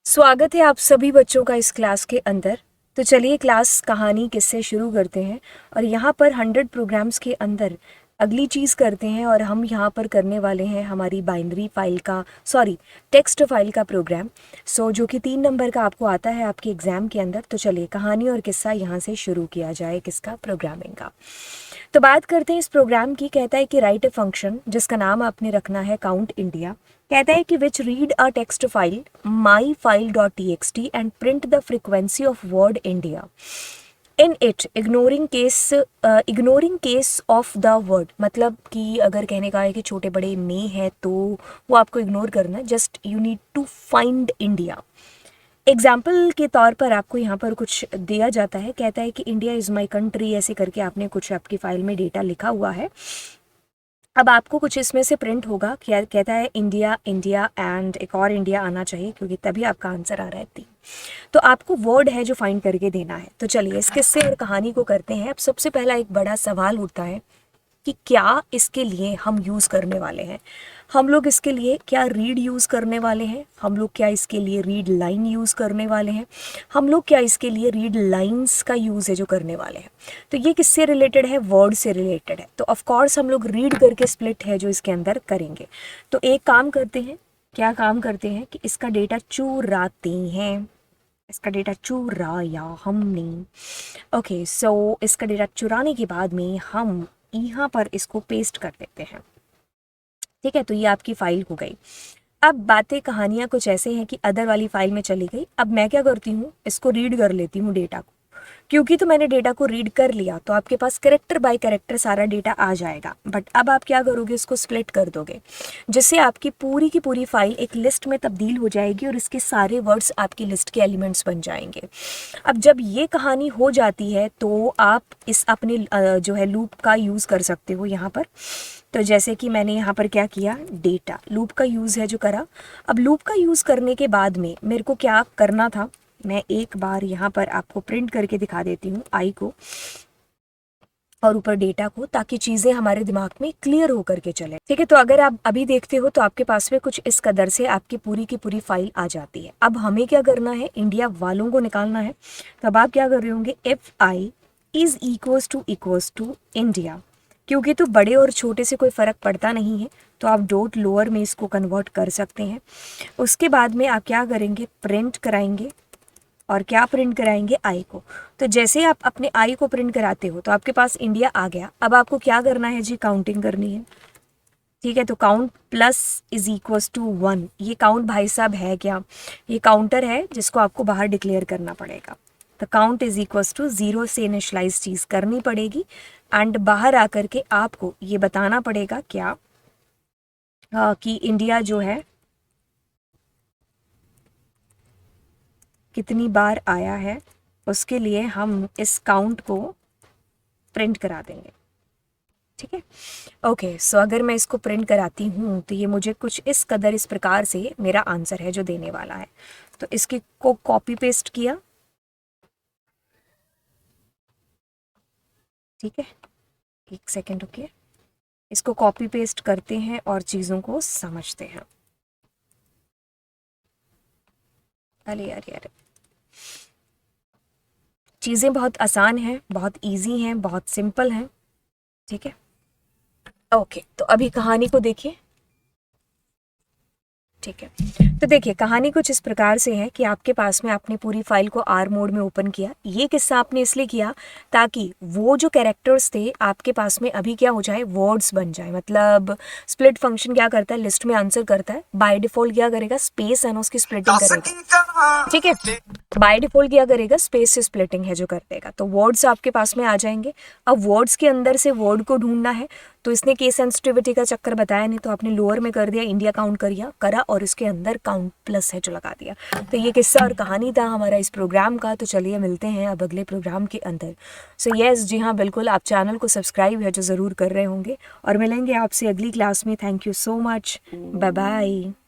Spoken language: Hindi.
स्वागत है आप सभी बच्चों का इस क्लास के अंदर। तो चलिए क्लास कहानी किससे शुरू करते हैं। और यहाँ पर 100 प्रोग्राम्स के अंदर अगली चीज़ करते हैं और हम यहाँ पर करने वाले हैं हमारी बाइनरी फाइल का टेक्स्ट फाइल का प्रोग्राम। जो कि 3 नंबर का आपको आता है आपके एग्ज़ाम के अंदर। तो चलिए कहानी और किस्सा यहाँ से शुरू किया जाए, किसका, प्रोग्रामिंग का। तो बात करते हैं इस प्रोग्राम की। कहता है कि राइट ए फंक्शन जिसका नाम आपने रखना है काउंट इंडिया। कहता है कि which read a text file my file dot T X T and print the frequency of word India in it ignoring case of the word. मतलब कि अगर कहने का है कि छोटे बड़े में है तो वो आपको इग्नोर करना है। Just you need to find India. Example के तौर पर आपको यहाँ पर कुछ दिया जाता है। कहता है कि इंडिया इज़ माई कंट्री, ऐसे करके आपने कुछ आपकी फाइल में डेटा लिखा हुआ है। अब आपको कुछ इसमें से प्रिंट होगा। क्या कहता है, इंडिया, इंडिया एंड एक और इंडिया आना चाहिए क्योंकि तभी आपका आंसर आ रहा है 3। तो आपको वर्ड है जो फाइंड करके देना है। तो चलिए इस किस्से और कहानी को करते हैं। अब सबसे पहला एक बड़ा सवाल उठता है कि क्या इसके लिए हम यूज़ करने वाले हैं। हम लोग इसके लिए क्या रीड यूज़ करने वाले हैं, हम लोग क्या इसके लिए रीड लाइन यूज़ करने वाले हैं, हम लोग क्या इसके लिए रीड लाइंस का यूज़ है जो करने वाले हैं। तो ये किससे रिलेटेड है, वर्ड से रिलेटेड है। तो ऑफ कोर्स हम लोग रीड करके स्प्लिट है जो इसके अंदर करेंगे। तो एक काम करते हैं, क्या काम करते हैं कि इसका डेटा चुराते हैं। इसका डेटा चुराया हमने। ओके, सो इसका डेटा चुराने के बाद में हम यहाँ पर इसको पेस्ट कर देते हैं। ठीक है, तो ये आपकी फाइल हो गई। अब बातें कहानियाँ कुछ ऐसे हैं कि अदर वाली फाइल में चली गई। अब मैं क्या करती हूँ, इसको रीड कर लेती हूँ डेटा को। क्योंकि तो मैंने डेटा को रीड कर लिया तो आपके पास कैरेक्टर बाय कैरेक्टर सारा डेटा आ जाएगा। बट अब आप क्या करोगे, इसको स्प्लिट कर दोगे जिससे आपकी पूरी की पूरी फाइल एक लिस्ट में तब्दील हो जाएगी और इसके सारे वर्ड्स आपकी लिस्ट के एलिमेंट्स बन जाएंगे। अब जब ये कहानी हो जाती है तो आप इस अपने जो है लूप का यूज़ कर सकते हो यहाँ पर। तो जैसे कि मैंने यहाँ पर क्या किया, डेटा लूप का यूज़ है जो करा। अब लूप का यूज़ करने के बाद में मेरे को क्या करना था, मैं एक बार यहाँ पर आपको प्रिंट करके दिखा देती हूँ आई को और ऊपर डेटा को, ताकि चीज़ें हमारे दिमाग में क्लियर होकर के चले। ठीक है, तो अगर आप अभी देखते हो तो आपके पास में कुछ इस कदर से आपकी पूरी की पूरी फाइल आ जाती है। अब हमें क्या करना है, इंडिया वालों को निकालना है। तो अब आप क्या कर रहे होंगे, if I is equals to India, क्योंकि तो बड़े और छोटे से कोई फ़र्क पड़ता नहीं है तो आप डॉट लोअर में इसको कन्वर्ट कर सकते हैं। उसके बाद में आप क्या करेंगे, प्रिंट कराएंगे। और क्या प्रिंट कराएंगे, आई को। तो जैसे आप अपने आई को प्रिंट कराते हो तो आपके पास इंडिया आ गया। अब आपको क्या करना है जी, काउंटिंग करनी है। ठीक है, तो count plus is equals to 1। ये काउंट भाई साहब है क्या, ये काउंटर है जिसको आपको बाहर डिक्लेयर करना पड़ेगा। तो काउंट इज इक्वल्स टू 0 से इनिशलाइज चीज़ करनी पड़ेगी एंड बाहर आकर के आपको ये बताना पड़ेगा क्या, कि इंडिया जो है कितनी बार आया है। उसके लिए हम इस काउंट को प्रिंट करा देंगे। ठीक है, ओके। सो अगर मैं इसको प्रिंट कराती हूँ तो ये मुझे कुछ इस कदर इस प्रकार से मेरा आंसर है जो देने वाला है। तो इसकी को कॉपी पेस्ट किया। ठीक है, एक सेकेंड रुकिए, इसको कॉपी पेस्ट करते हैं और चीज़ों को समझते हैं। अरे अरे अरे, चीज़ें बहुत आसान हैं, बहुत इजी हैं, बहुत सिंपल हैं। ठीक है, ओके। तो अभी कहानी को देखिए। ठीक है, तो देखिए कहानी कुछ इस प्रकार से है कि आपके पास में आपने पूरी फाइल को आर मोड में ओपन किया। ये किस्सा आपने इसलिए किया ताकि वो जो कैरेक्टर्स थे आपके पास में अभी क्या हो जाए, वर्ड्स बन जाए। मतलब स्प्लिट फंक्शन क्या करता है, लिस्ट में आंसर करता है, बाय डिफॉल्ट क्या करेगा, स्पेस है ना उसकी स्प्लिटिंग करेगा। ठीक है, बाय डिफॉल्ट क्या करेगा, स्पेस से स्प्लिटिंग है जो कर देगा। तो वर्ड्स आपके पास में आ जाएंगे। अब वर्ड्स के अंदर से वर्ड को ढूंढना है तो इसने केस सेंसिटिविटी का चक्कर बताया नहीं, तो आपने लोअर में कर दिया, इंडिया काउंट करा और इसके अंदर काउंट प्लस है जो लगा दिया। तो ये किस्सा और कहानी था हमारा इस प्रोग्राम का। तो चलिए मिलते हैं अब अगले प्रोग्राम के अंदर। सो यस, जी हाँ बिल्कुल, आप चैनल को सब्सक्राइब है जो ज़रूर कर रहे होंगे और मिलेंगे आपसे अगली क्लास में। Thank you so much, bye bye.